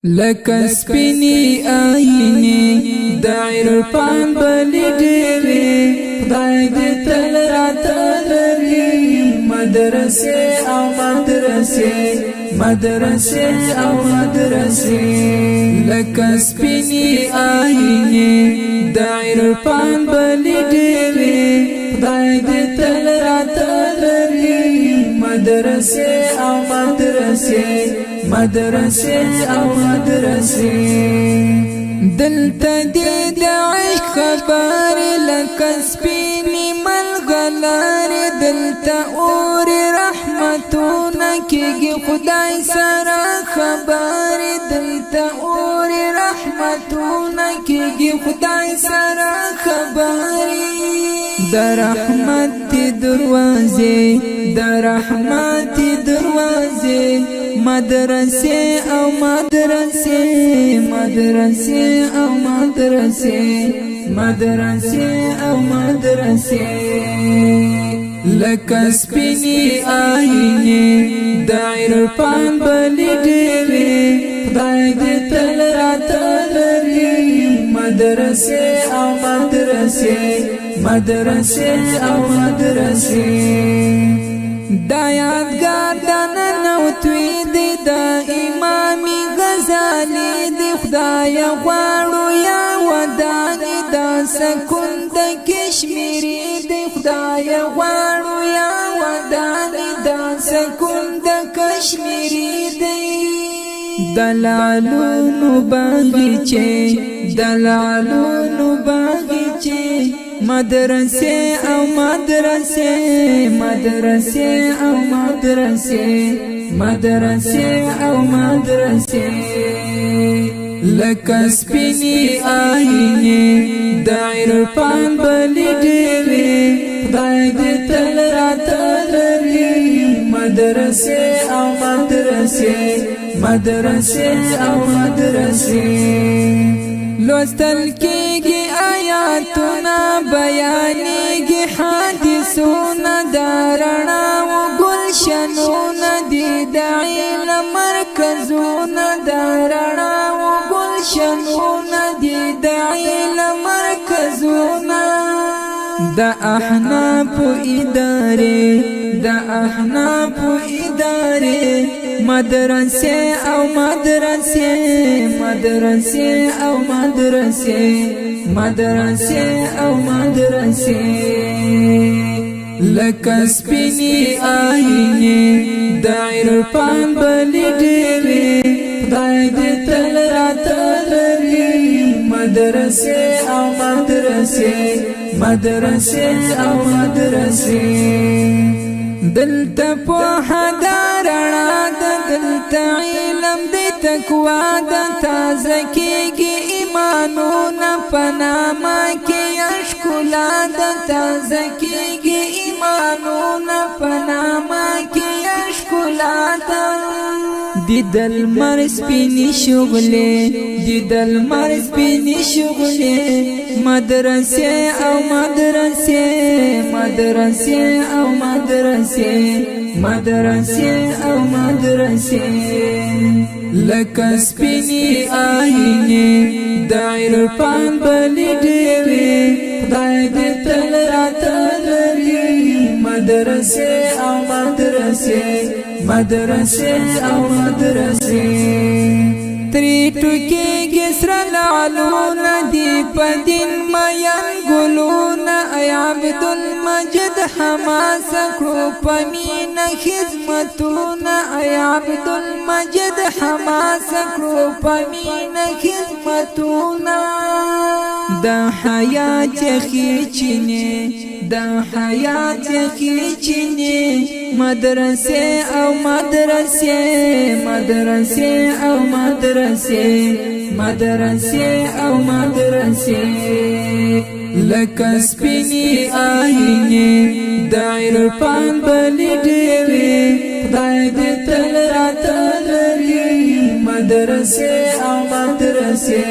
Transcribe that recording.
لکه سپینی آینه د عرفان بلی ډیرې خدای دې تل راته لري مدرسې او مدرسې او مدرسې لکه سپینی آینه د عرفان بلی ډیرې خدای دې تل راته لري مدرسې او مدرسې او مدرسې دلته دې د عشق خبر لکه سپینې ملغلرې دلته اور رحمتونه کېږي خدای سره خبرې دلته اور رحمتونه کېږي خدای سره خبرې د رحمت دروازې د رحمت دروازې مدرسې او مدرسې او مدرسې لکه سپینې آینې د عرفان بلی ډیرې خدای دې تل راته لري مدرسې او مدرسې دا یادګار د ننوتوي دی د امام غزالي دی خدای غواړو یا ودانې د سکون د کشمیري دی خدای غواړو یا ودانې د سکون د کشمیري دی دلالونو باغچې مدرسې او مدرسې لکه سپینې آینې د عرفان بلی ډیرې خدای دې تل راته لري مدرسې او مدرسې لوستل کېږي آیاتونه بیانېږي حدیثونه د رڼا و ګلشنونه دي د علم مرکزونه د رڼا و ګلشنونه دي د علم مرکزونه د احناف ادارې مدرسې او مدرسې لکه سپینې آینې د عرفان بلی ډیرې خدای دې تل راته لري مدرسې او مدرسې دلته په رڼا د دلته علم د تقوا د تازه کېږي ایمانونه په نامه کې ښکلا د تازه کېږي ایمانونه په نامه کې ښکلا ده د لمر سپینې شغلې مدرسې او مدرسې لکه سپینې آینې د عرفان بلی ډیرې خدای دې تل راته لري مدرسې او مدرسې تری ټوکېږي سره لعلونه دي په دین مین ګلونه ای عبدالمجید حماس کړو په مینه خدمتونه ای عبدالمجید حماس کړو په مینه خدمتونه د حیات خېچینې مدرسې او مدرسې لکه سپینې آینې د عرفان بلی ډیرې خدای دې تل راته لري مدرسې او مدرسې